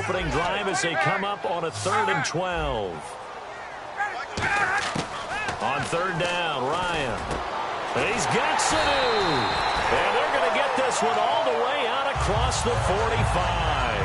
opening drive as they come up on a 3rd and 12. On 3rd down, Ryan. He's got Sanu. And they're going to get this one all the way out across the 45.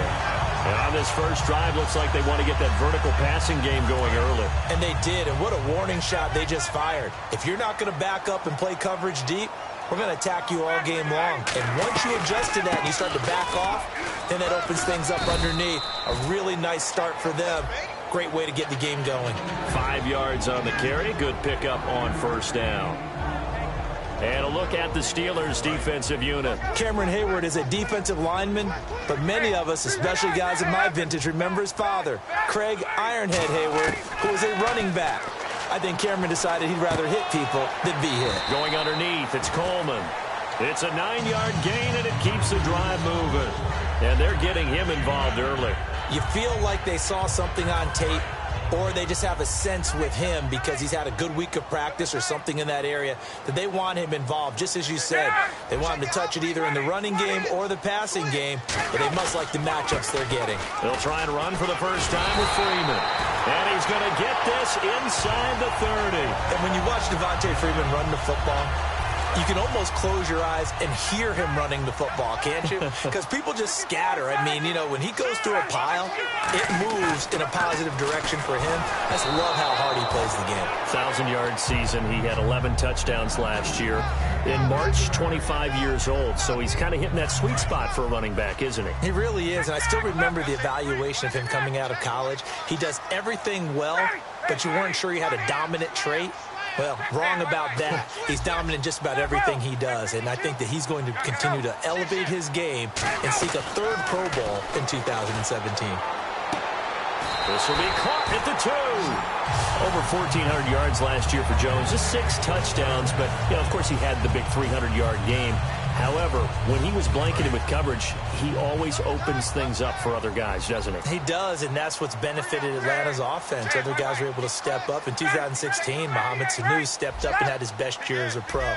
And on this first drive, looks like they want to get that vertical passing game going early. And they did, and what a warning shot they just fired. If you're not going to back up and play coverage deep, we're going to attack you all game long. And once you adjust to that and you start to back off, then that opens things up underneath. A really nice start for them. Great way to get the game going. 5 yards on the carry. Good pickup on 1st down. And a look at the Steelers' defensive unit. Cameron Hayward is a defensive lineman, but many of us, especially guys of my vintage, remember his father, Craig Ironhead Hayward, who was a running back. I think Cameron decided he'd rather hit people than be hit. Going underneath, it's Coleman. It's a 9-yard gain, and it keeps the drive moving. And they're getting him involved early. You feel like they saw something on tape, or they just have a sense with him because he's had a good week of practice or something in that area that they want him involved. Just as you said, they want him to touch it either in the running game or the passing game, but they must like the matchups they're getting. They'll try and run for the first time with Freeman. And he's going to get this inside the 30. And when you watch Devontae Freeman run the football, you can almost close your eyes and hear him running the football, can't you? Because people just scatter. I mean, you know, when he goes through a pile, it moves in a positive direction for him. I just love how hard he plays the game. 1,000-yard season. He had 11 touchdowns last year. In March, 25 years old. So he's kind of hitting that sweet spot for a running back, isn't he? He really is. And I still remember the evaluation of him coming out of college. He does everything well, but you weren't sure he had a dominant trait. Well, wrong about that. He's dominant in just about everything he does, and I think that he's going to continue to elevate his game and seek a 3rd Pro Bowl in 2017. This will be caught at the 2. Over 1,400 yards last year for Jones. Just 6 touchdowns, but, you know, of course he had the big 300-yard game. However, when he was blanketed with coverage, he always opens things up for other guys, doesn't he? He does, and that's what's benefited Atlanta's offense. Other guys were able to step up. In 2016, Mohamed Sanu stepped up and had his best year as a pro.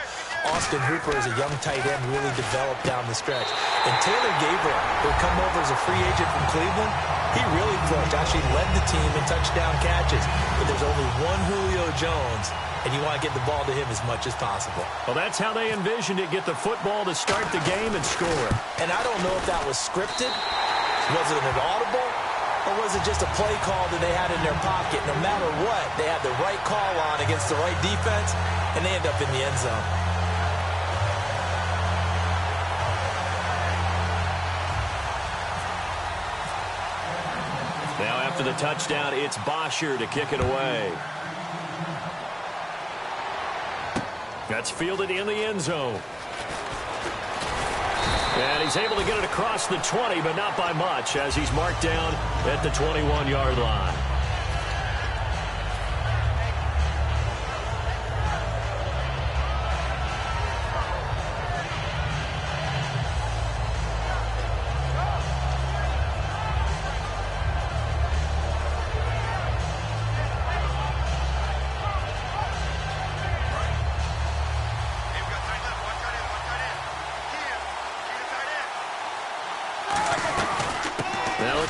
Austin Hooper, as a young tight end, really developed down the stretch. And Taylor Gabriel, who had come over as a free agent from Cleveland, he really flourished, actually led the team in touchdown catches. But there's only one Julio Jones, and you want to get the ball to him as much as possible. Well, that's how they envisioned it, get the football to start the game and score. And I don't know if that was scripted, was it an audible, or was it just a play call that they had in their pocket? No matter what, they had the right call on against the right defense, and they end up in the end zone. Now after the touchdown, it's Bosher to kick it away. That's fielded in the end zone. And he's able to get it across the 20, but not by much, as he's marked down at the 21-yard line.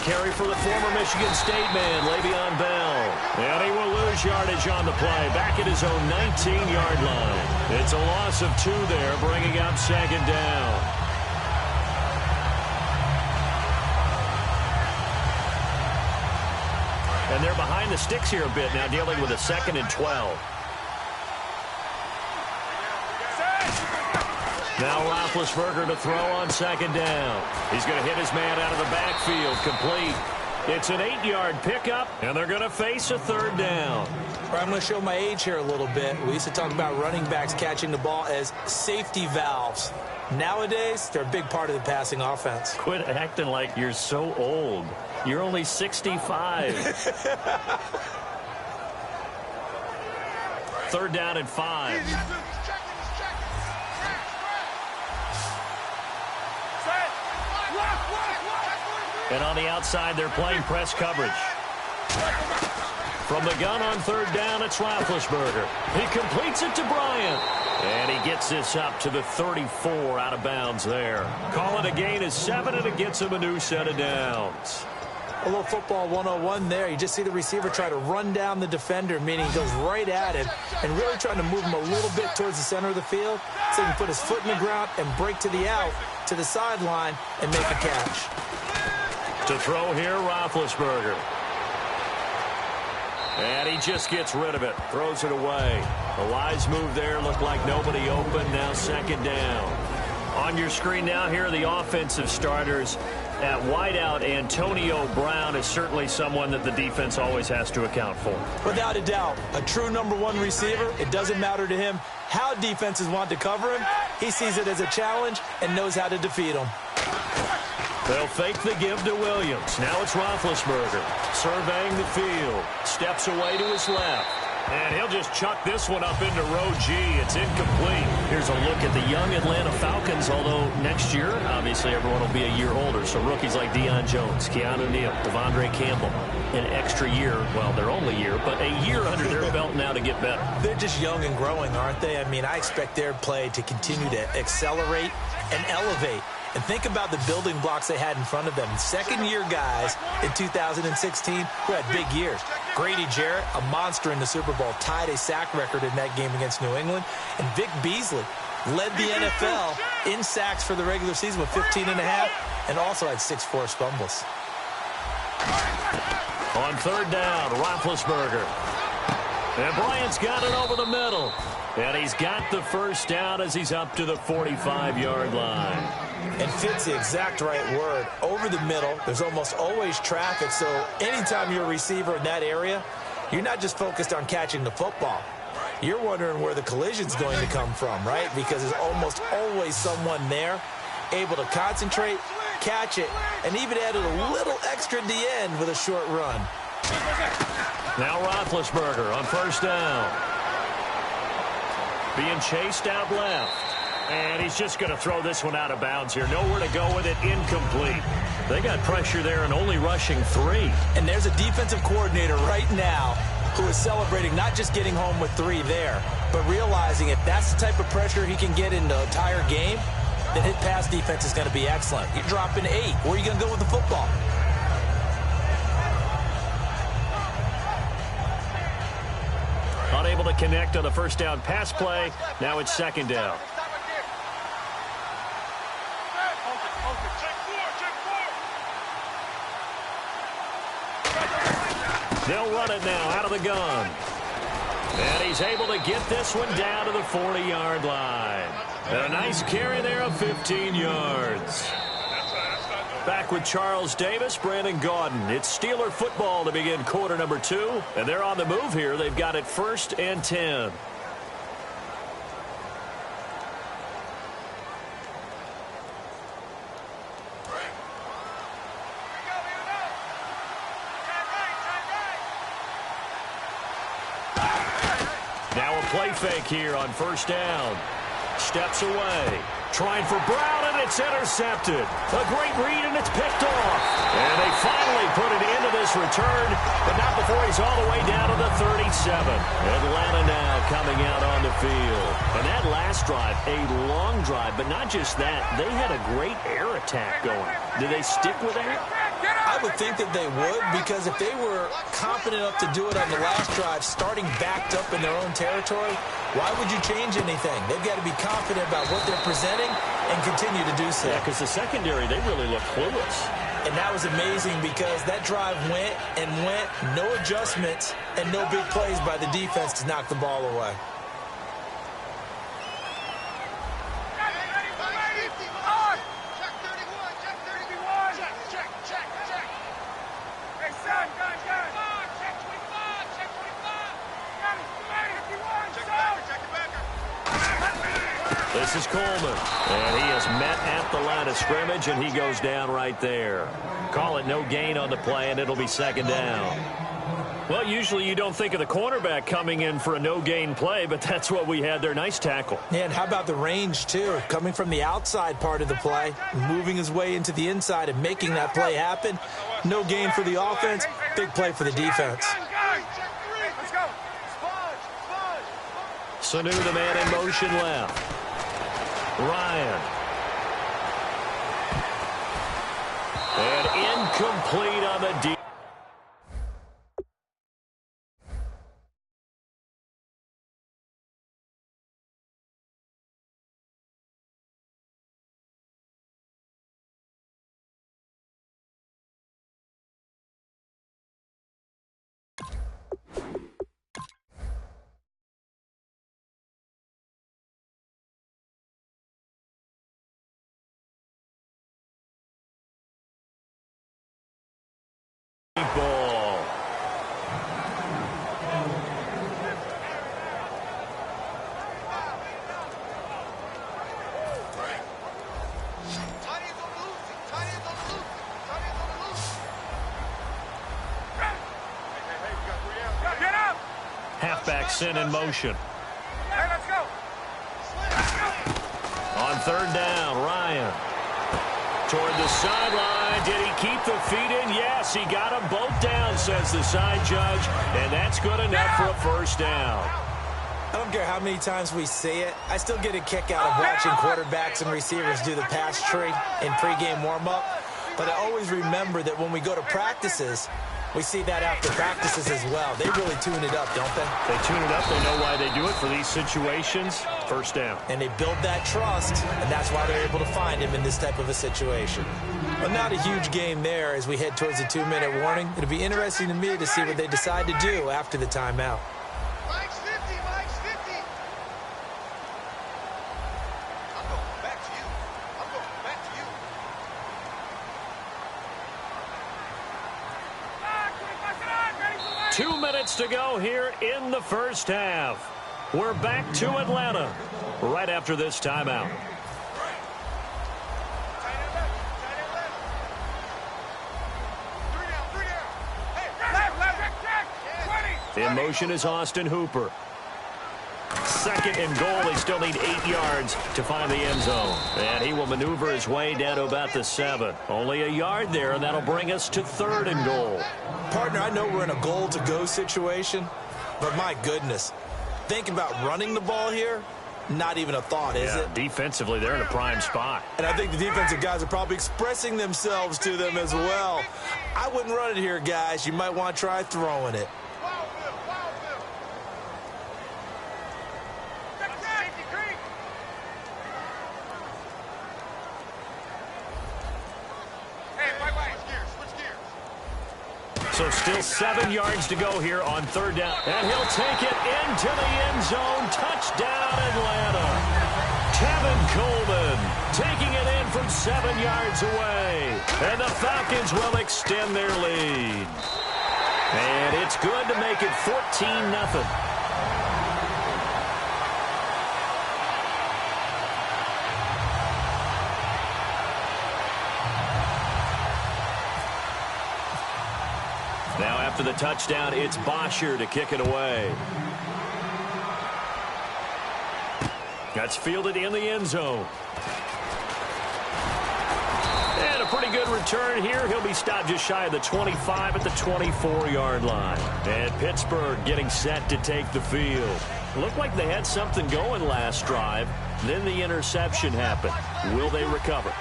Carry for the former Michigan State man, Le'Veon Bell. And he will lose yardage on the play, back at his own 19-yard line. It's a loss of 2 there, bringing up 2nd down. And they're behind the sticks here a bit now, dealing with a 2nd and 12. Now Roethlisberger to throw on 2nd down. He's going to hit his man out of the backfield, complete. It's an 8-yard pickup, and they're going to face a 3rd down. I'm going to show my age here a little bit. We used to talk about running backs catching the ball as safety valves. Nowadays, they're a big part of the passing offense. Quit acting like you're so old. You're only 65. 3rd down and 5. And on the outside, they're playing press coverage. From the gun on 3rd down, it's Roethlisberger. He completes it to Bryant. And he gets this up to the 34 out of bounds there. Call it a gain of 7, and it gets him a new set of downs. A little football 101 there. You just see the receiver try to run down the defender, meaning he goes right at him and really trying to move him a little bit towards the center of the field so he can put his foot in the ground and break to the out, to the sideline, and make a catch. To throw here, Roethlisberger. And he just gets rid of it. Throws it away. A wise move there. Looked like nobody open. Now second down. On your screen now, here are the offensive starters. At wideout, Antonio Brown is certainly someone that the defense always has to account for. Without a doubt, a true number one receiver. It doesn't matter to him how defenses want to cover him. He sees it as a challenge and knows how to defeat them. They'll fake the give to Williams. Now it's Roethlisberger surveying the field. Steps away to his left. And he'll just chuck this one up into row G. It's incomplete. Here's a look at the young Atlanta Falcons, although next year, obviously, everyone will be a year older. So rookies like Deion Jones, Keanu Neal, Devondre Campbell, an extra year, well, their only year, but a year under their belt now to get better. They're just young and growing, aren't they? I mean, I expect their play to continue to accelerate and elevate. And think about the building blocks they had in front of them. Second-year guys in 2016 who had big years. Grady Jarrett, a monster in the Super Bowl, tied a sack record in that game against New England. And Vic Beasley led the NFL in sacks for the regular season with 15.5 and also had 6 forced fumbles. On third down, Roethlisberger. And Bryant's got it over the middle. And he's got the first down as he's up to the 45-yard line. And fits the exact right word. Over the middle, there's almost always traffic, so anytime you're a receiver in that area, you're not just focused on catching the football. You're wondering where the collision's going to come from, right? Because there's almost always someone there able to concentrate, catch it, and even add a little extra at the end with a short run. Now Roethlisberger on first down. Being chased out left. And he's just going to throw this one out of bounds here. Nowhere to go with it. Incomplete. They got pressure there and only rushing 3. And there's a defensive coordinator right now who is celebrating not just getting home with 3 there, but realizing if that's the type of pressure he can get in the entire game, then his pass defense is going to be excellent. You're dropping 8. Where are you going to go with the football? Unable to connect on the first down pass play. Now it's second down. They'll run it now out of the gun. And he's able to get this one down to the 40-yard line. And a nice carry there of 15 yards. Back with Charles Davis, Brandon Gaudin. It's Steeler football to begin quarter number 2. And they're on the move here. They've got it 1st and 10. Now a play fake here on first down. Steps away. Trying for Brown, and it's intercepted. A great read, and it's picked off. And they finally put it into this return, but not before he's all the way down to the 37. Atlanta now coming out on the field. And that last drive, a long drive, but not just that. They had a great air attack going. Do they stick with that? I would think that they would, because if they were confident enough to do it on the last drive, starting backed up in their own territory, why would you change anything? They've got to be confident about what they're presenting and continue to do so. Yeah, because the secondary, they really look clueless. And that was amazing because that drive went and went, no adjustments and no big plays by the defense to knock the ball away. This is Coleman, and he is met at the line of scrimmage, and he goes down right there. Call it no gain on the play, and it'll be second down. Well, usually you don't think of the cornerback coming in for a no-gain play, but that's what we had there. Nice tackle. Yeah, and how about the range, too? Coming from the outside part of the play, moving his way into the inside and making that play happen. No gain for the offense, big play for the defense. Sanu, the man in motion left. Ryan. And incomplete on the deep. Halfback sent in motion. Hey, let's go. On third down, Ryan. Toward the sideline. Did he keep the feet in? Yes, he got them both down, says the side judge. And that's good enough for a first down. I don't care how many times we see it. I still get a kick out of watching quarterbacks and receivers do the pass tree in pregame warm-up. But I always remember that when we go to practices, we see that after practices as well. They really tune it up, don't they? They tune it up. They know why they do it for these situations. First down. And they build that trust, and that's why they're able to find him in this type of a situation. Well, not a huge game there as we head towards the 2-minute warning. It'll be interesting to me to see what they decide to do after the timeout. Mike's 50, Mike's 50. I'm going back to you. I'm going back to you. 2 minutes to go here in the first half. We're back to Atlanta right after this timeout. In motion is Austin Hooper. Second and goal. They still need 8 yards to find the end zone. And he will maneuver his way down to about the 7. Only a yard there, and that'll bring us to third and goal. Partner, I know we're in a goal-to-go situation, but my goodness, thinking about running the ball here, not even a thought, is it? Defensively, they're in a prime spot. And I think the defensive guys are probably expressing themselves to them as well. I wouldn't run it here, guys. You might want to try throwing it. So still 7 yards to go here on third down. And he'll take it into the end zone. Touchdown, Atlanta. Kevin Coleman taking it in from 7 yards away. And the Falcons will extend their lead. And it's good to make it 14-0. Now after the touchdown, it's Bosher to kick it away. That's fielded in the end zone. And a pretty good return here. He'll be stopped just shy of the 25 at the 24-yard line. And Pittsburgh getting set to take the field. Looked like they had something going last drive. Then the interception happened. Will they recover?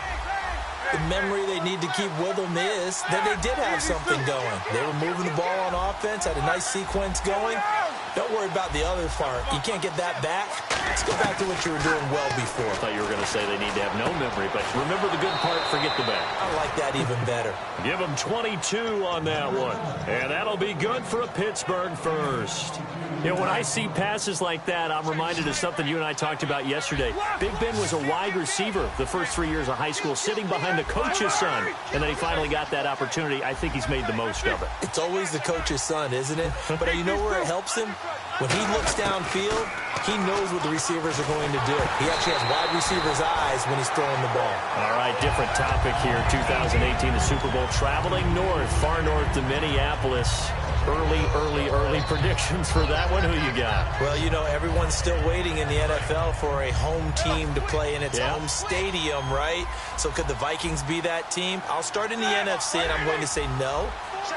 The memory they need to keep with them is that they did have something going. They were moving the ball on offense, had a nice sequence going. Don't worry about the other part. You can't get that back. Let's go back to what you were doing well before. I thought you were going to say they need to have no memory, but remember the good part, forget the bad. I like that even better. Give them 22 on that one. And that'll be good for a Pittsburgh first. You know, when I see passes like that, I'm reminded of something you and I talked about yesterday. Big Ben was a wide receiver the first 3 years of high school, sitting behind the coach's son. And then he finally got that opportunity. I think he's made the most of it. It's always the coach's son, isn't it? But you know where it helps him? When he looks downfield, he knows what the receivers are going to do. He actually has wide receivers' eyes when he's throwing the ball. All right, different topic here. 2018, the Super Bowl, traveling north, far north to Minneapolis. Early predictions for that one. Who you got? Well, you know, everyone's still waiting in the NFL for a home team to play in its home stadium, right? So could the Vikings be that team? I'll start in the NFC, and I'm going to say no.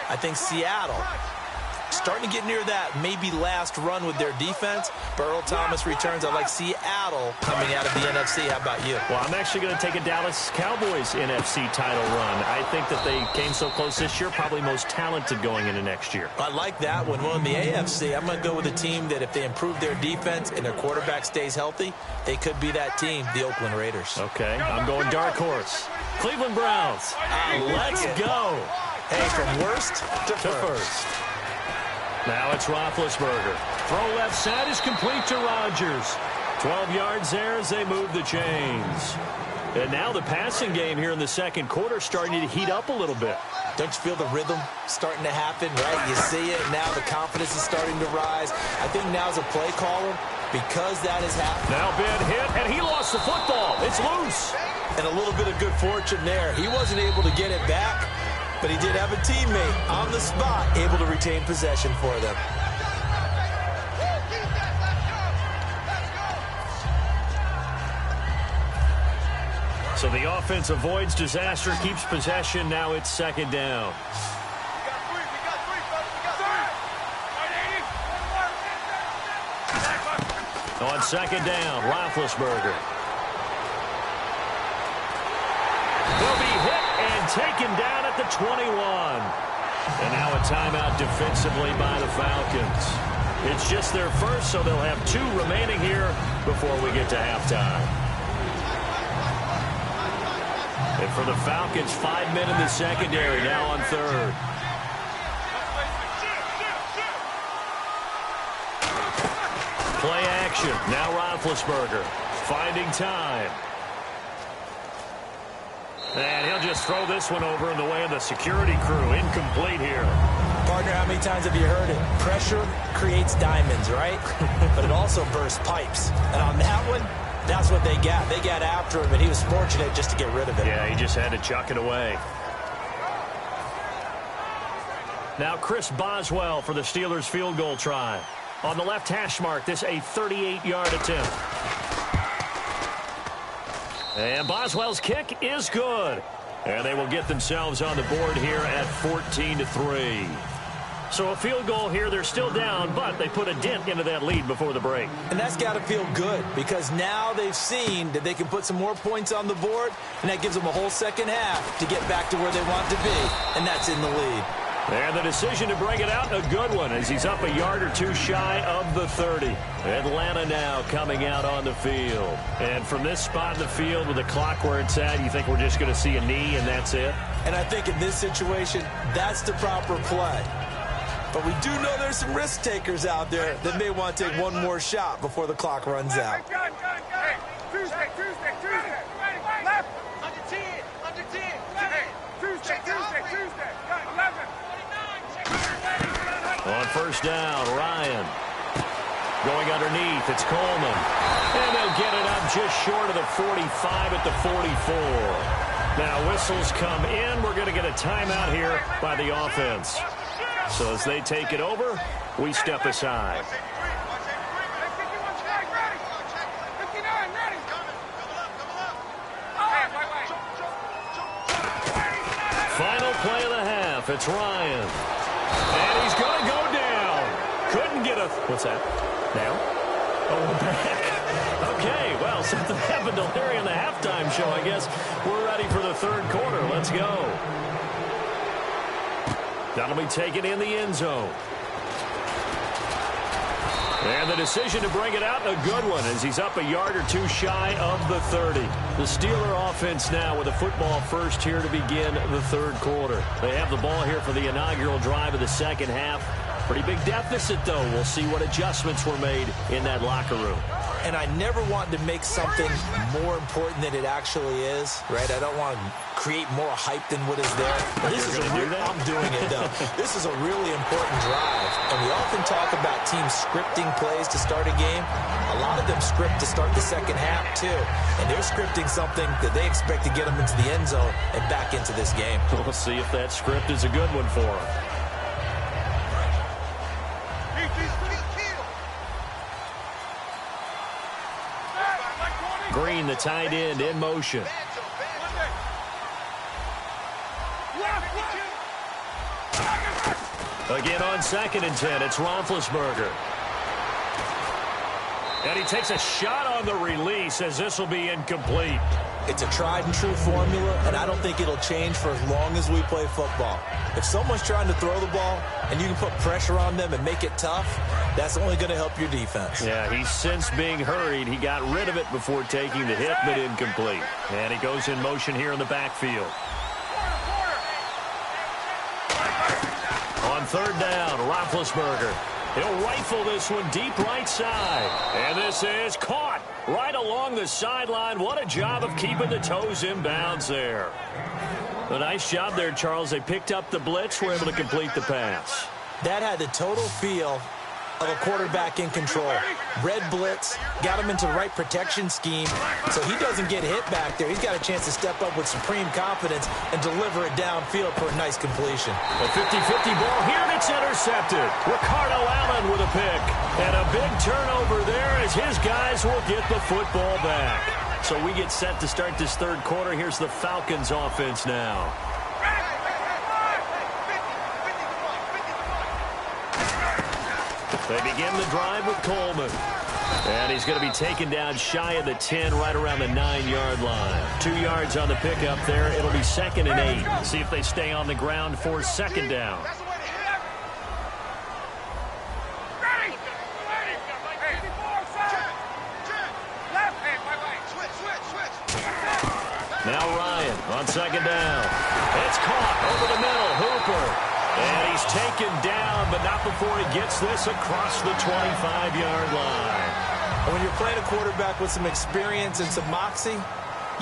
I think Seattle. Starting to get near that maybe last run with their defense. Earl Thomas returns. I like Seattle coming out of the NFC. How about you? Well, I'm actually going to take a Dallas Cowboys NFC title run. I think that they came so close this year, probably most talented going into next year. I like that one. Well, in the AFC, I'm going to go with a team that if they improve their defense and their quarterback stays healthy, they could be that team, the Oakland Raiders. Okay, I'm going dark horse. Cleveland Browns. Let's go. Hey, from worst to first. Now it's Roethlisberger. Throw left side is complete to Rodgers. 12 yards there as they move the chains. And now the passing game here in the second quarter starting to heat up a little bit. Don't you feel the rhythm starting to happen, right? You see it, now the confidence is starting to rise. I think now's a play caller because that has happened. Now Ben hit, and he lost the football. It's loose. And a little bit of good fortune there. He wasn't able to get it back, but he did have a teammate on the spot able to retain possession for them. So the offense avoids disaster, keeps possession. Now it's second down. On second down, Roethlisberger. Will be hit and taken down at the 21. And now a timeout defensively by the Falcons. It's just their first, so they'll have 2 remaining here before we get to halftime. And for the Falcons, 5 men in the secondary, now on third. Play action. Now Roethlisberger finding time. And he'll just throw this one over in the way of the security crew. Incomplete here. Partner, how many times have you heard it? Pressure creates diamonds, right? But it also bursts pipes. And on that one, that's what they got. They got after him, and he was fortunate just to get rid of it. Yeah, he just had to chuck it away. Now Chris Boswell for the Steelers field goal try. On the left hash mark, this a 38-yard attempt. And Boswell's kick is good. And they will get themselves on the board here at 14-3. So a field goal here, they're still down, but they put a dent into that lead before the break. And that's got to feel good because now they've seen that they can put some more points on the board, and that gives them a whole second half to get back to where they want to be, and that's in the lead. And the decision to bring it out, a good one, as he's up a yard or 2 shy of the 30. Atlanta now coming out on the field. And from this spot in the field with the clock where it's at, you think we're just going to see a knee and that's it? And I think in this situation, that's the proper play. But we do know there's some risk takers out there that may want to take one more shot before the clock runs out. Tuesday. Left. Under 10. Tuesday. 11. On first down, Ryan. Going underneath, it's Coleman. And they'll get it up just short of the 45 at the 44. Now whistles come in. We're going to get a timeout here by the offense. So as they take it over, we step aside. Final play of the half. It's Ryan. And he's going to go down. Couldn't get a... What's that? Now? Oh, we're back. Okay, well, something happened to Larry in the halftime show, I guess. We're ready for the third quarter. Let's go. That'll be taken in the end zone. And the decision to bring it out, a good one, as he's up a yard or 2 shy of the 30. The Steeler offense now with a football first here to begin the third quarter. They have the ball here for the inaugural drive of the second half. Pretty big deficit, though. We'll see what adjustments were made in that locker room. And I never want to make something more important than it actually is, right? I don't want to create more hype than what is there. This is I'm doing it, though. This is a really important drive. And we often talk about teams scripting plays to start a game. A lot of them script to start the second half, too. And they're scripting something that they expect to get them into the end zone and back into this game. We'll see if that script is a good one for them. Green, the tight end, in motion. Again on 2nd and 10, it's Roethlisberger. And he takes a shot on the release as this will be incomplete. It's a tried-and-true formula, and I don't think it'll change for as long as we play football. If someone's trying to throw the ball and you can put pressure on them and make it tough, that's only going to help your defense. Yeah, he's since being hurried. He got rid of it before taking the hit, but incomplete. And he goes in motion here in the backfield. On 3rd down, Roethlisberger. He'll rifle this one deep right side. And this is caught right along the sideline. What a job of keeping the toes in bounds there. A nice job there, Charles. They picked up the blitz, were able to complete the pass. That had the total feel of a quarterback in control. Red blitz, got him into the right protection scheme, so he doesn't get hit back there. He's got a chance to step up with supreme confidence and deliver it downfield for a nice completion. A 50-50 ball here, and it's intercepted. Ricardo Allen with a pick. And a big turnover there as his guys will get the football back. So we get set to start this third quarter. Here's the Falcons offense now. They begin the drive with Coleman. And he's going to be taken down shy of the 10, right around the 9-yard line. 2 yards on the pickup there. It'll be 2nd and 8. See if they stay on the ground for 2nd down. Now Ryan on 2nd down. It's caught over the middle. Hooper. And he's taken down, but not before he gets this across the 25-yard line. When you're playing a quarterback with some experience and some moxie,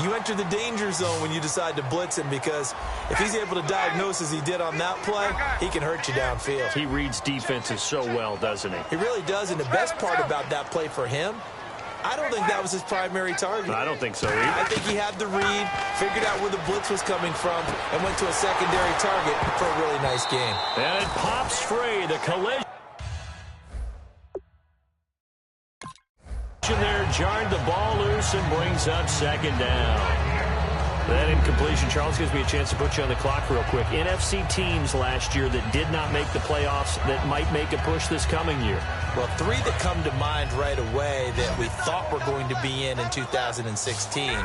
you enter the danger zone when you decide to blitz him, because if he's able to diagnose as he did on that play, he can hurt you downfield. He reads defenses so well, doesn't he? He really does, and the best part about that play for him, I don't think that was his primary target. I don't think so either. I think he had the read, figured out where the blitz was coming from, and went to a secondary target for a really nice game. And it pops free. The collision there jarred the ball loose and brings up 2nd down. That incompletion, Charles, gives me a chance to put you on the clock real quick. NFC teams last year that did not make the playoffs that might make a push this coming year. Well, 3 that come to mind right away that we thought were going to be in 2016.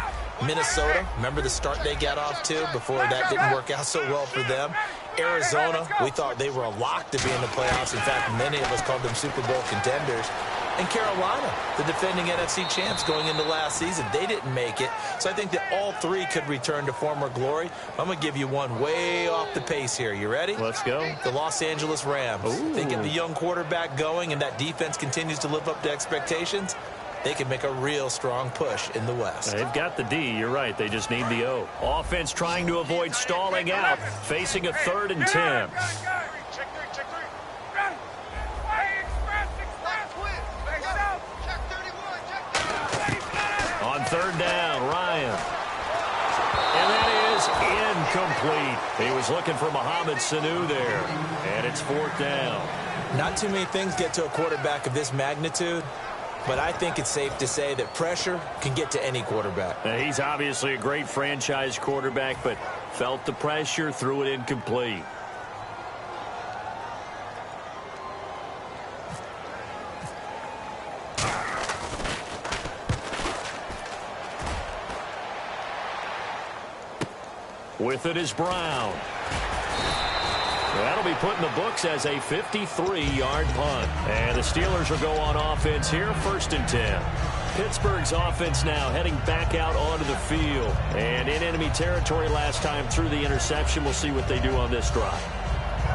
Minnesota, remember the start they got off to before that didn't work out so well for them. Arizona, we thought they were a lock to be in the playoffs. In fact, many of us called them Super Bowl contenders. And Carolina, the defending NFC champs going into last season, they didn't make it. So I think that all 3 could return to former glory. I'm going to give you one way off the pace here. You ready? Let's go. The Los Angeles Rams. Ooh. They get the young quarterback going, and that defense continues to live up to expectations. They can make a real strong push in the West. They've got the D. You're right. They just need the O. Offense trying to avoid stalling out, facing a 3rd and 10. On 3rd down, Ryan. And that is incomplete. He was looking for Mohamed Sanu there. And it's 4th down. Not too many things get to a quarterback of this magnitude, but I think it's safe to say that pressure can get to any quarterback. Now, he's obviously a great franchise quarterback, but felt the pressure, threw it incomplete. With it is Brown. That'll be put in the books as a 53-yard punt. And the Steelers will go on offense here, 1st and 10. Pittsburgh's offense now heading back out onto the field. And in enemy territory last time through the interception. We'll see what they do on this drive.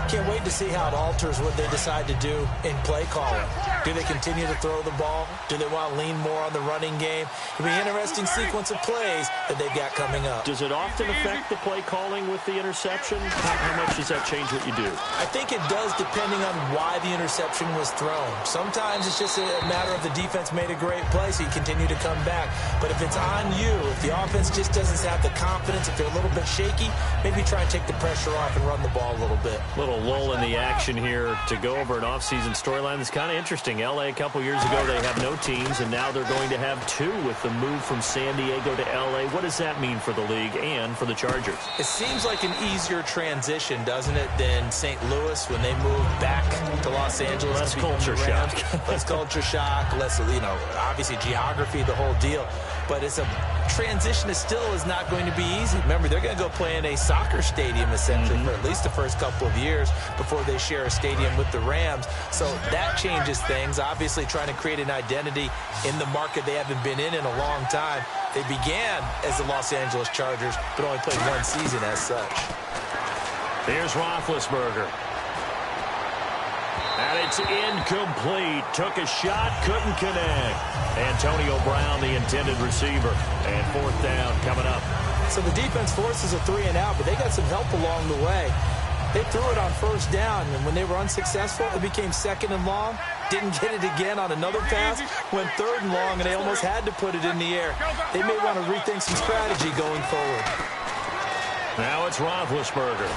Can't wait to see how it alters what they decide to do in play calling. Do they continue to throw the ball? Do they want to lean more on the running game? It'll be an interesting sequence of plays that they've got coming up. Does it often affect the play calling with the interception? How much does that change what you do? I think it does, depending on why the interception was thrown. Sometimes it's just a matter of the defense made a great play, so you continue to come back. But if it's on you, if the offense just doesn't have the confidence, if they're a little bit shaky, maybe try and take the pressure off and run the ball a little bit. Little lull in the action here to go over an offseason storyline that's kind of interesting. LA a couple years ago, they have no teams, and now they're going to have 2 with the move from San Diego to LA. What does that mean for the league and for the Chargers? It seems like an easier transition, doesn't it, than St. Louis when they moved back to Los Angeles. Less culture shock. Less culture shock, less, obviously geography, the whole deal. But it's a transition that still is not going to be easy. Remember, they're going to go play in a soccer stadium, essentially, for at least the first couple of years before they share a stadium with the Rams. So that changes things. Obviously, trying to create an identity in the market they haven't been in a long time. They began as the Los Angeles Chargers, but only played 1 season as such. Here's Roethlisberger. And it's incomplete. Took a shot, couldn't connect. Antonio Brown, the intended receiver. And 4th down coming up. So the defense forces a 3 and out, but they got some help along the way. They threw it on 1st down, and when they were unsuccessful, it became 2nd and long. Didn't get it again on another pass. Went 3rd and long, and they almost had to put it in the air. They may want to rethink some strategy going forward. Now it's Roethlisberger.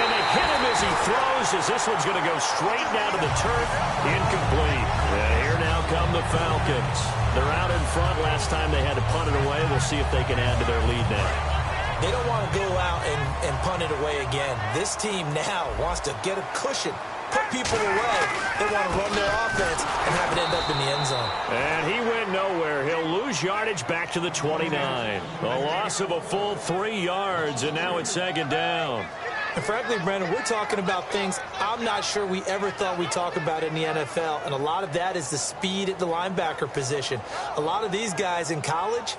And they hit him as he throws, as this one's going to go straight down to the turf. Incomplete. And here now come the Falcons. They're out in front. Last time they had to punt it away. We'll see if they can add to their lead now. They don't want to go out and punt it away again. This team now wants to get a cushion, put people away. They want to run their offense and have it end up in the end zone. And he went nowhere. He'll lose yardage back to the 29. A loss of a full 3 yards, and now it's second down. And frankly, Brandon, we're talking about things I'm not sure we ever thought we'd talk about in the NFL, and a lot of that is the speed at the linebacker position. A lot of these guys in college,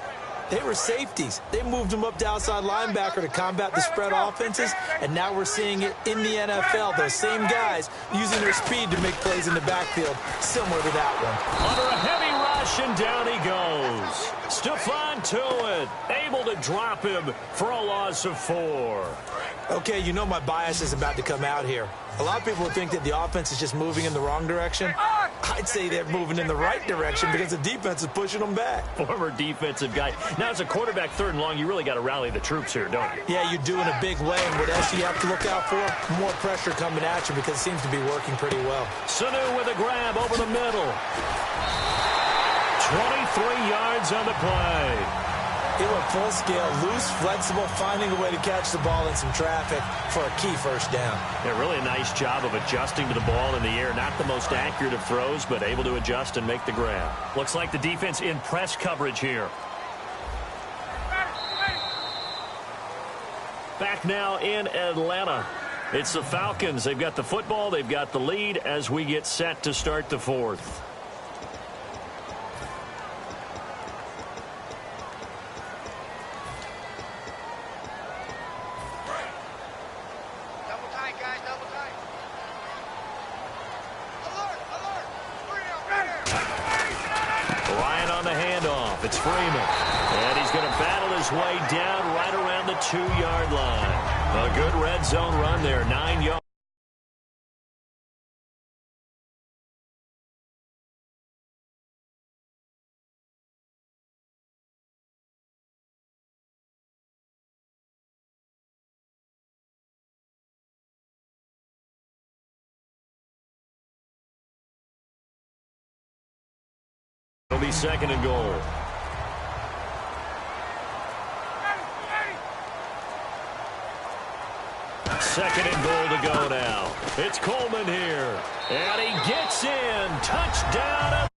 they were safeties. They moved them up to outside linebacker to combat the spread offenses, and now we're seeing it in the NFL. Those same guys using their speed to make plays in the backfield, similar to that one. Under a heavy rush, and down he goes. Stephon Tuitt able to drop him for a loss of 4. Okay, you know my bias is about to come out here. A lot of people would think that the offense is just moving in the wrong direction. I'd say they're moving in the right direction because the defense is pushing them back. Former defensive guy. Now, as a quarterback, 3rd and long, you really got to rally the troops here, don't you? Yeah, you do in a big way. And what else do you have to look out for? More pressure coming at you because it seems to be working pretty well. Sanu with a grab over the middle. 23 yards on the play. He went full scale, loose, flexible, finding a way to catch the ball in some traffic for a key first down. Yeah, really a nice job of adjusting to the ball in the air. Not the most accurate of throws, but able to adjust and make the grab. Looks like the defense in press coverage here. Back now in Atlanta. It's the Falcons. They've got the football. They've got the lead as we get set to start the 4th. It's Freeman, and he's going to battle his way down right around the 2-yard line. A good red zone run there, 9 yards. It'll be 2nd and goal. Second and goal to go now. It's Coleman here. And he gets in. Touchdown.